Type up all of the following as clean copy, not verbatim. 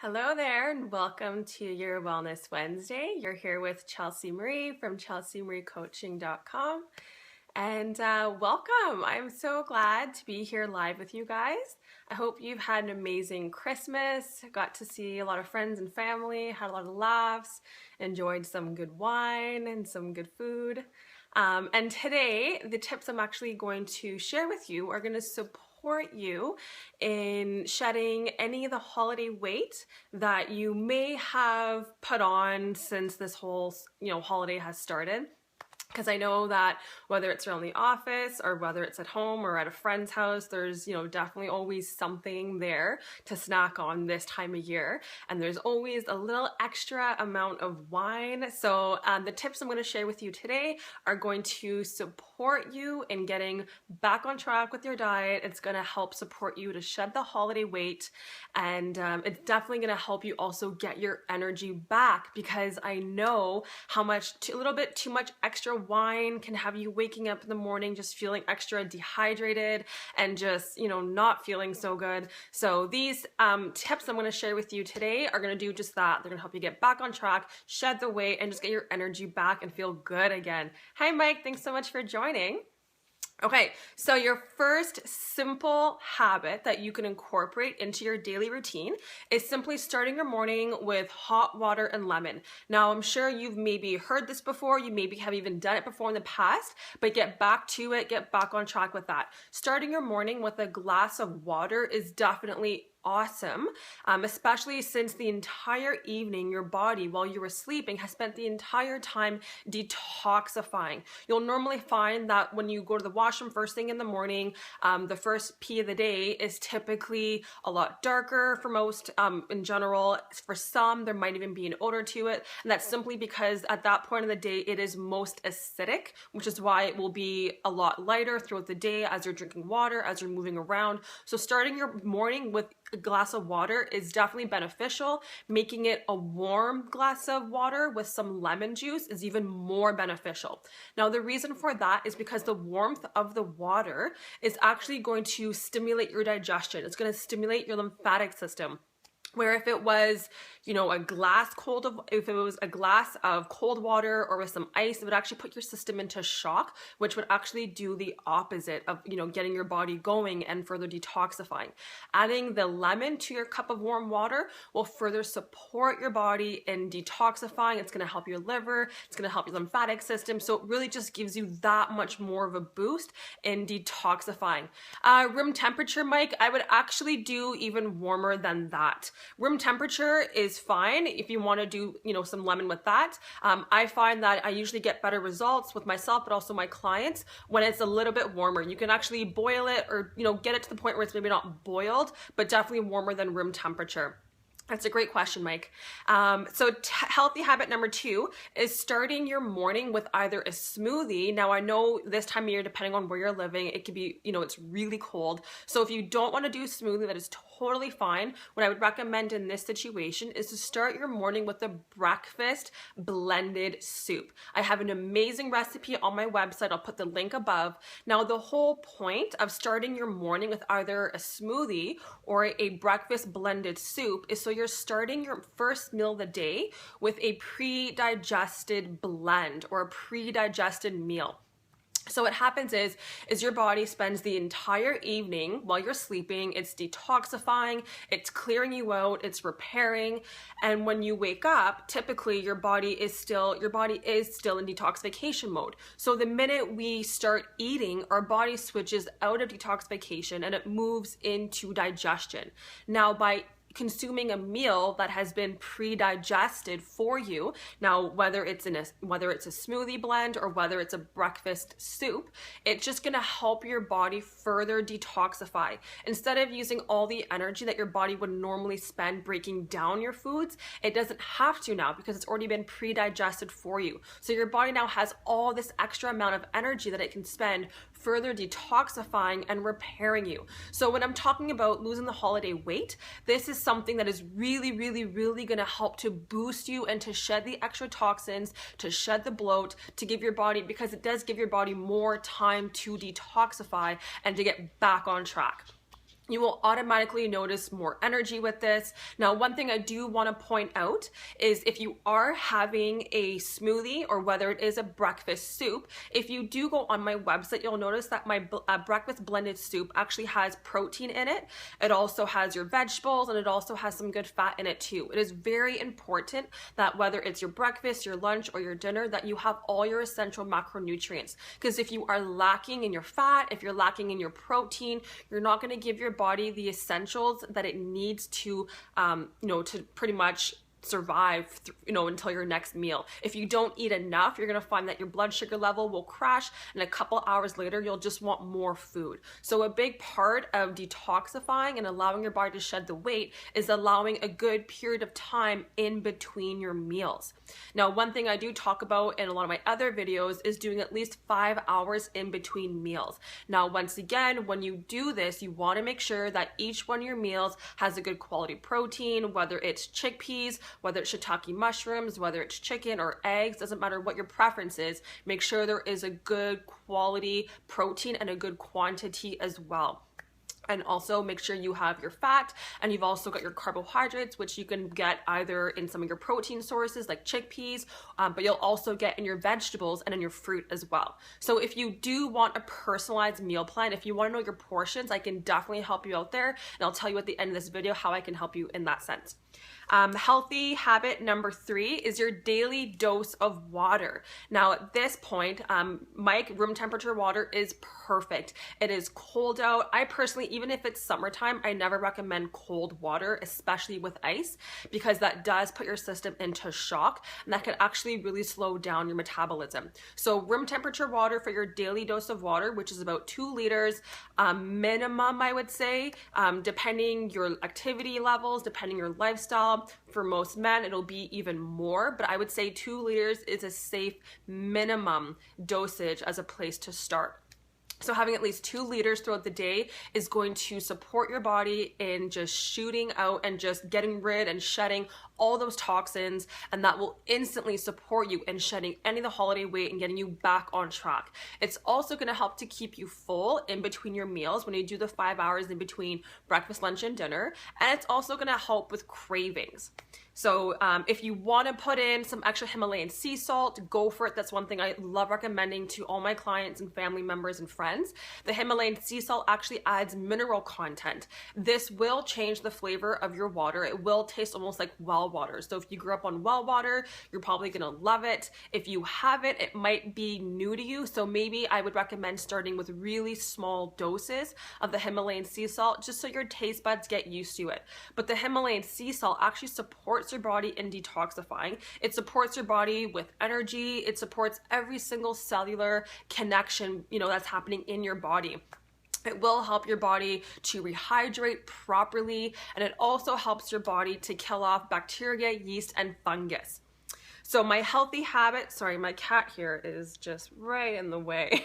Hello there, and welcome to your Wellness Wednesday. You're here with Chelsea Marie from chelseamariecoaching.com. And welcome. I'm so glad to be here live with you guys. I hope you've had an amazing Christmas, got to see a lot of friends and family, had a lot of laughs, enjoyed some good wine and some good food. And today, the tips I'm actually going to share with you are going to support you in shedding any of the holiday weight that you may have put on since this whole holiday has started. Because I know that whether it's around the office or whether it's at home or at a friend's house, there's, definitely always something there to snack on this time of year. And there's always a little extra amount of wine. So the tips I'm going to share with you today are going to support you in getting back on track with your diet. It's going to help support you to shed the holiday weight. And it's definitely going to help you also get your energy back, because I know how much, a little bit too much extra wine can have you waking up in the morning just feeling extra dehydrated and just, not feeling so good. So these tips I'm going to share with you today are going to do just that. They're going to help you get back on track, shed the weight, and just get your energy back and feel good again. Hi, Mike. Thanks so much for joining. Okay, so your first simple habit that you can incorporate into your daily routine is simply starting your morning with hot water and lemon. Now, I'm sure you've maybe heard this before, you maybe have even done it before in the past, but get back to it, get back on track with that. Starting your morning with a glass of water is definitely awesome, especially since the entire evening your body, while you were sleeping, has spent the entire time detoxifying. You'll normally find that when you go to the washroom first thing in the morning, the first pee of the day is typically a lot darker for most. In general, for some, there might even be an odor to it, and that's simply because at that point of the day it is most acidic, which is why it will be a lot lighter throughout the day as you're drinking water, as you're moving around. So starting your morning with a glass of water is definitely beneficial. Making it a warm glass of water with some lemon juice is even more beneficial. Now, the reason for that is because the warmth of the water is actually going to stimulate your digestion. It's going to stimulate your lymphatic system. Where if it was, if it was a glass of cold water or with some ice, it would actually put your system into shock, which would actually do the opposite of, getting your body going and further detoxifying. Adding the lemon to your cup of warm water will further support your body in detoxifying. It's going to help your liver. It's going to help your lymphatic system. So it really just gives you that much more of a boost in detoxifying. Room temperature, Mike, I would actually do even warmer than that. Room temperature is fine if you want to do, some lemon with that. I find that I usually get better results with myself, but also my clients when it's a little bit warmer. You can actually boil it or, get it to the point where it's maybe not boiled, but definitely warmer than room temperature. That's a great question, Mike. Healthy habit number 2 is starting your morning with either a smoothie. Now, I know this time of year, depending on where you're living, it could be, it's really cold. So if you don't want to do a smoothie, that is totally fine. What I would recommend in this situation is to start your morning with a breakfast blended soup. I have an amazing recipe on my website. I'll put the link above. Now, the whole point of starting your morning with either a smoothie or a breakfast blended soup is so you're starting your first meal of the day with a pre-digested blend or a pre-digested meal. So what happens is your body spends the entire evening while you're sleeping, it's detoxifying, it's clearing you out, it's repairing, and when you wake up, typically your body is still in detoxification mode. So the minute we start eating, our body switches out of detoxification and it moves into digestion. Now, by consuming a meal that has been pre-digested for you. Now, whether it's a smoothie blend or whether it's a breakfast soup, it's just going to help your body further detoxify. Instead of using all the energy that your body would normally spend breaking down your foods, it doesn't have to now because it's already been pre-digested for you. So your body now has all this extra amount of energy that it can spend further detoxifying and repairing you. So when I'm talking about losing the holiday weight, this is something that is really, really, really going to help to boost you and to shed the extra toxins, to shed the bloat, to give your body, because it does give your body more time to detoxify and to get back on track. You will automatically notice more energy with this. Now, one thing I do want to point out is if you are having a smoothie or whether it is a breakfast soup, if you do go on my website, you'll notice that my breakfast blended soup actually has protein in it. It also has your vegetables, and it also has some good fat in it too. It is very important that whether it's your breakfast, your lunch, or your dinner, that you have all your essential macronutrients. Because if you are lacking in your fat, if you're lacking in your protein, you're not going to give your body the essentials that it needs to, to pretty much survive, until your next meal. If you don't eat enough, you're going to find that your blood sugar level will crash, and a couple hours later, you'll just want more food. So a big part of detoxifying and allowing your body to shed the weight is allowing a good period of time in between your meals. Now, one thing I do talk about in a lot of my other videos is doing at least 5 hours in between meals. Now, once again, when you do this, you want to make sure that each one of your meals has a good quality protein, whether it's chickpeas, whether it's shiitake mushrooms, whether it's chicken or eggs, doesn't matter what your preference is. Make sure there is a good quality protein and a good quantity as well. And also make sure you have your fat, and you've also got your carbohydrates, which you can get either in some of your protein sources like chickpeas, but you'll also get in your vegetables and in your fruit as well. So if you do want a personalized meal plan, if you want to know your portions, I can definitely help you out there. And I'll tell you at the end of this video how I can help you in that sense. Healthy habit number 3 is your daily dose of water. Now at this point, Mike, room temperature water is perfect. It is cold out. I personally, even if it's summertime, I never recommend cold water, especially with ice, because that does put your system into shock, and that can actually really slow down your metabolism. So room temperature water for your daily dose of water, which is about 2 liters minimum, I would say, depending your activity levels, depending your lifestyle. For most men, it'll be even more, but I would say 2 liters is a safe minimum dosage as a place to start. So having at least 2 liters throughout the day is going to support your body in just shooting out and just getting rid and shedding all those toxins, and that will instantly support you in shedding any of the holiday weight and getting you back on track. It's also going to help to keep you full in between your meals when you do the 5 hours in between breakfast, lunch, and dinner, and it's also going to help with cravings. So if you want to put in some extra Himalayan sea salt, go for it. That's one thing I love recommending to all my clients and family members and friends. The Himalayan sea salt actually adds mineral content. This will change the flavor of your water. It will taste almost like well water. So if you grew up on well water, you're probably going to love it. If you haven't, it might be new to you. So maybe I would recommend starting with really small doses of the Himalayan sea salt, just so your taste buds get used to it. But the Himalayan sea salt actually supports your body in detoxifying. It supports your body with energy. It supports every single cellular connection, that's happening in your body. It will help your body to rehydrate properly, and it also helps your body to kill off bacteria, yeast, and fungus. So my healthy habit, sorry, my cat here is just right in the way.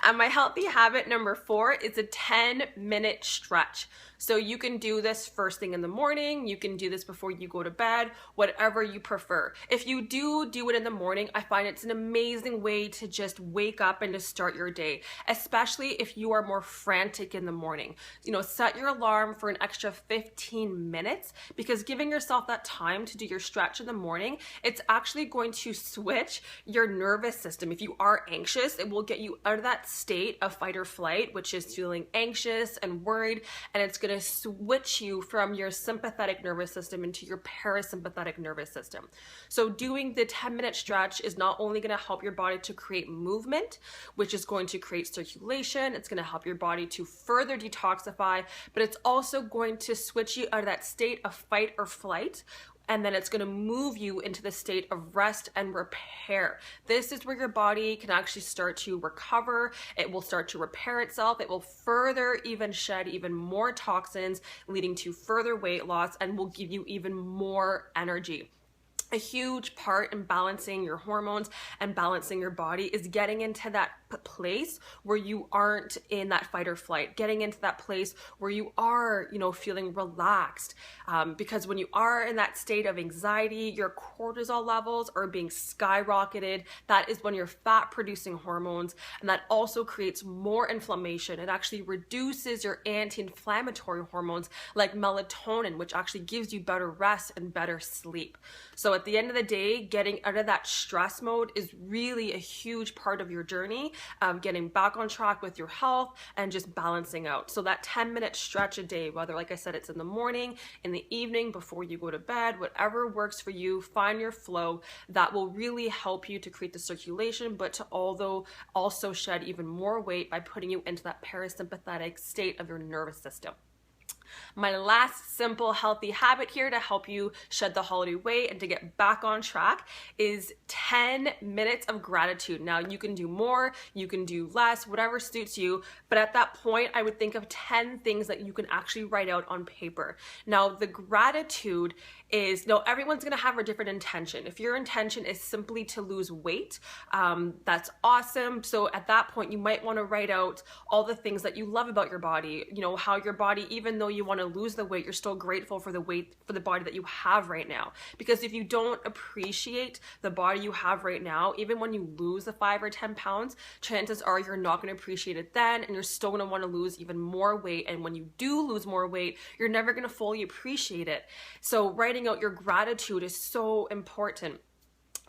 And my healthy habit number 4 is a 10-minute stretch. So you can do this first thing in the morning, you can do this before you go to bed, whatever you prefer. If you do it in the morning, I find it's an amazing way to just wake up and to start your day, especially if you are more frantic in the morning. Set your alarm for an extra 15 minutes, because giving yourself that time to do your stretch in the morning, it's actually going to switch your nervous system. If you are anxious, it will get you out of that state of fight or flight, which is feeling anxious and worried, and it's going to switch you from your sympathetic nervous system into your parasympathetic nervous system. So doing the 10-minute stretch is not only going to help your body to create movement, which is going to create circulation, it's going to help your body to further detoxify, but it's also going to switch you out of that state of fight or flight, and then it's going to move you into the state of rest and repair. This is where your body can actually start to recover. It will start to repair itself. It will further even shed even more toxins, leading to further weight loss, and will give you even more energy. A huge part in balancing your hormones and balancing your body is getting into that place where you aren't in that fight or flight, getting into that place where you are, feeling relaxed. Because when you are in that state of anxiety, your cortisol levels are being skyrocketed. That is when your fat producing hormones, and that also creates more inflammation. It actually reduces your anti-inflammatory hormones like melatonin, which actually gives you better rest and better sleep. So at the end of the day, getting out of that stress mode is really a huge part of your journey of getting back on track with your health and just balancing out. So that 10-minute stretch a day, whether, like I said, it's in the morning, in the evening, before you go to bed, whatever works for you, find your flow. That will really help you to create the circulation, but to also shed even more weight by putting you into that parasympathetic state of your nervous system. My last simple healthy habit here to help you shed the holiday weight and to get back on track is 10 minutes of gratitude. Now, you can do more, you can do less, whatever suits you, but at that point, I would think of 10 things that you can actually write out on paper. Now, the gratitude is, everyone's gonna have a different intention. If your intention is simply to lose weight, that's awesome. So at that point, you might wanna write out all the things that you love about your body, how your body, even though you want to lose the weight, you're still grateful for the body that you have right now. Because if you don't appreciate the body you have right now, even when you lose the 5 or 10 pounds, chances are you're not going to appreciate it then, and you're still going to want to lose even more weight. And when you do lose more weight, you're never going to fully appreciate it. So writing out your gratitude is so important.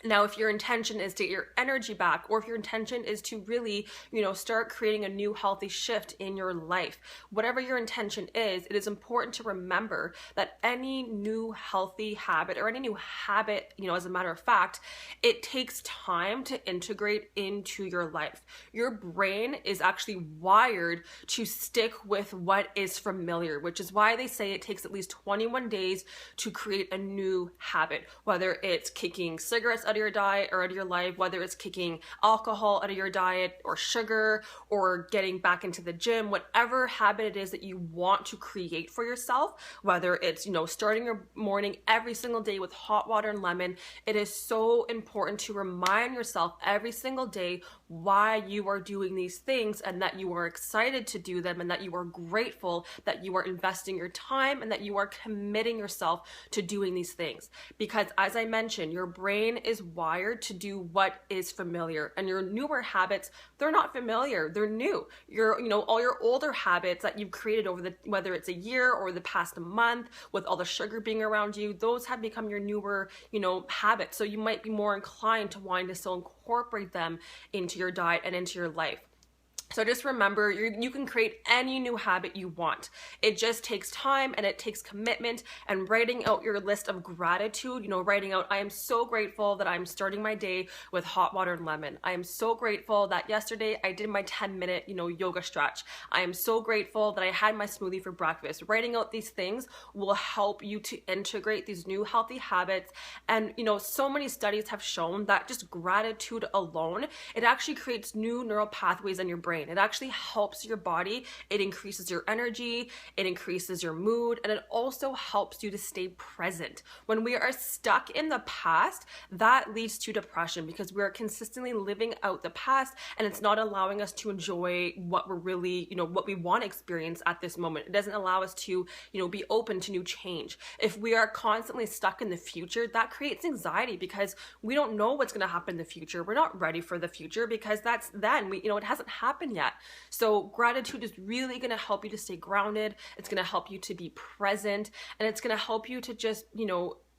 Now, if your intention is to get your energy back, or if your intention is to really, start creating a new healthy shift in your life, whatever your intention is, it is important to remember that any new healthy habit, or any new habit, as a matter of fact, it takes time to integrate into your life. Your brain is actually wired to stick with what is familiar, which is why they say it takes at least 21 days to create a new habit, whether it's kicking cigarettes out of your diet or out of your life, whether it's kicking alcohol out of your diet or sugar or getting back into the gym, whatever habit it is that you want to create for yourself, whether it's, starting your morning every single day with hot water and lemon, it is so important to remind yourself every single day why you are doing these things, and that you are excited to do them, and that you are grateful that you are investing your time and that you are committing yourself to doing these things. Because as I mentioned, your brain is wired to do what is familiar, and your newer habits, they're not familiar, they're new. All your older habits that you've created over whether it's a year or the past month, with all the sugar being around you, those have become your newer, habits. So you might be more inclined to wanting to still incorporate them into your diet and into your life. So just remember, you can create any new habit you want. It just takes time and it takes commitment, and writing out your list of gratitude, writing out, I am so grateful that I'm starting my day with hot water and lemon. I am so grateful that yesterday I did my 10-minute, yoga stretch. I am so grateful that I had my smoothie for breakfast. Writing out these things will help you to integrate these new healthy habits. And, so many studies have shown that just gratitude alone, it actually creates new neural pathways in your brain. It actually helps your body. It increases your energy, it increases your mood, and it also helps you to stay present. When we are stuck in the past, that leads to depression, because we are consistently living out the past, and it's not allowing us to enjoy what we're really, what we want to experience at this moment. It doesn't allow us to, be open to new change. If we are constantly stuck in the future, that creates anxiety, because we don't know what's going to happen in the future. We're not ready for the future, because that's then, it hasn't happened yet. So gratitude is really going to help you to stay grounded. It's going to help you to be present, and it's going to help you to just,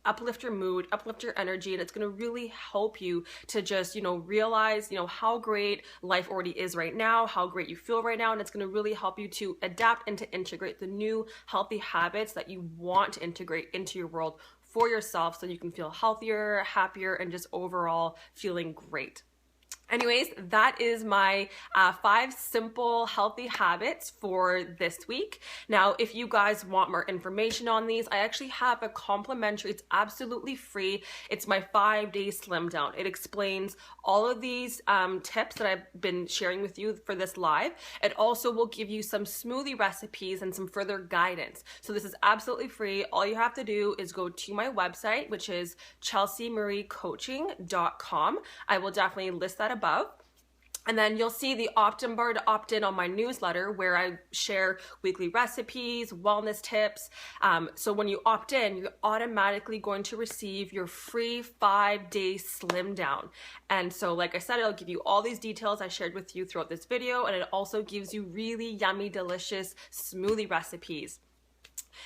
uplift your mood, uplift your energy, and it's going to really help you to just, realize, how great life already is right now, how great you feel right now, and it's going to really help you to adapt and to integrate the new healthy habits that you want to integrate into your world for yourself, so you can feel healthier, happier, and just overall feeling great. Anyways, that is my 5 simple healthy habits for this week. Now, if you guys want more information on these, I actually have a complimentary, it's absolutely free. It's my 5-day slim down. It explains all of these tips that I've been sharing with you for this live. It also will give you some smoothie recipes and some further guidance. So this is absolutely free. All you have to do is go to my website, which is chelseamariecoaching.com. I will definitely list that above. And then you'll see the opt-in bar to opt in on my newsletter where I share weekly recipes, wellness tips. So when you opt in, you're automatically going to receive your free 5-day slim down. And so like I said, it'll give you all these details I shared with you throughout this video, and it also gives you really yummy, delicious smoothie recipes.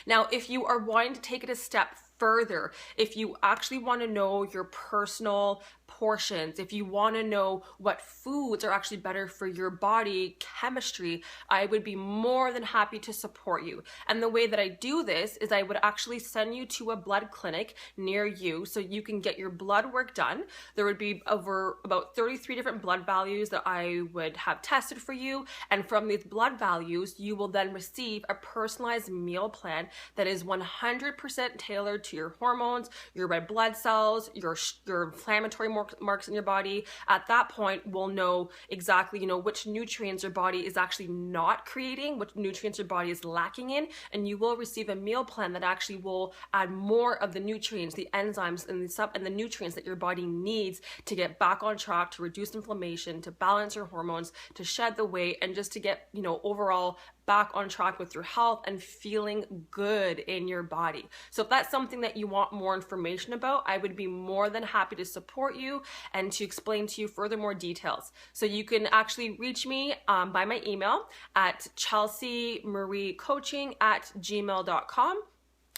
Now, if you are wanting to take it a step further, if you actually want to know your personal portions, if you want to know what foods are actually better for your body chemistry, I would be more than happy to support you. And the way that I do this is I would actually send you to a blood clinic near you so you can get your blood work done. There would be over about 33 different blood values that I would have tested for you, and from these blood values you will then receive a personalized meal plan that is 100% tailored to your hormones, your red blood cells, your inflammatory marks in your body. At that point, we'll know exactly, which nutrients your body is actually not creating, which nutrients your body is lacking in, and you will receive a meal plan that actually will add more of the nutrients, the enzymes, and the nutrients that your body needs to get back on track, to reduce inflammation, to balance your hormones, to shed the weight, and just to get, overall back on track with your health and feeling good in your body. So if that's something that you want more information about, I would be more than happy to support you and to explain to you further more details. So you can actually reach me by my email at chelseamariecoaching@gmail.com.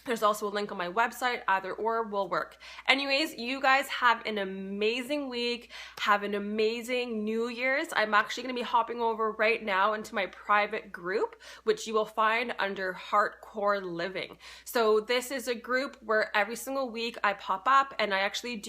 There's also a link on my website. Either or will work. Anyways, you guys have an amazing week. Have an amazing New Year's. I'm actually going to be hopping over right now into my private group, which you will find under Heartcore Living. So this is a group where every single week I pop up and I actually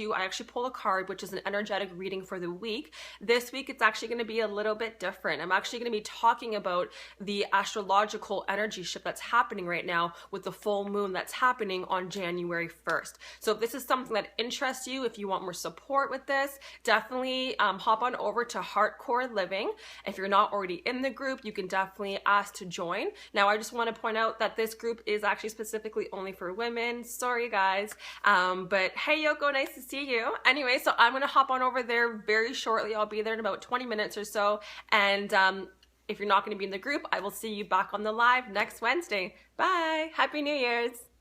pull a card, which is an energetic reading for the week. This week it's actually going to be a little bit different. I'm actually going to be talking about the astrological energy shift that's happening right now with the full moon that's happening on January 1st. So if this is something that interests you, if you want more support with this, definitely hop on over to Heartcore Living. If you're not already in the group, you can definitely ask to join. Now, I just want to point out that this group is actually specifically only for women. Sorry, guys. But hey, Yoko, nice to see you. Anyway, so I'm going to hop on over there very shortly. I'll be there in about 20 minutes or so. And if you're not going to be in the group, I will see you back on the live next Wednesday. Bye. Happy New Year's.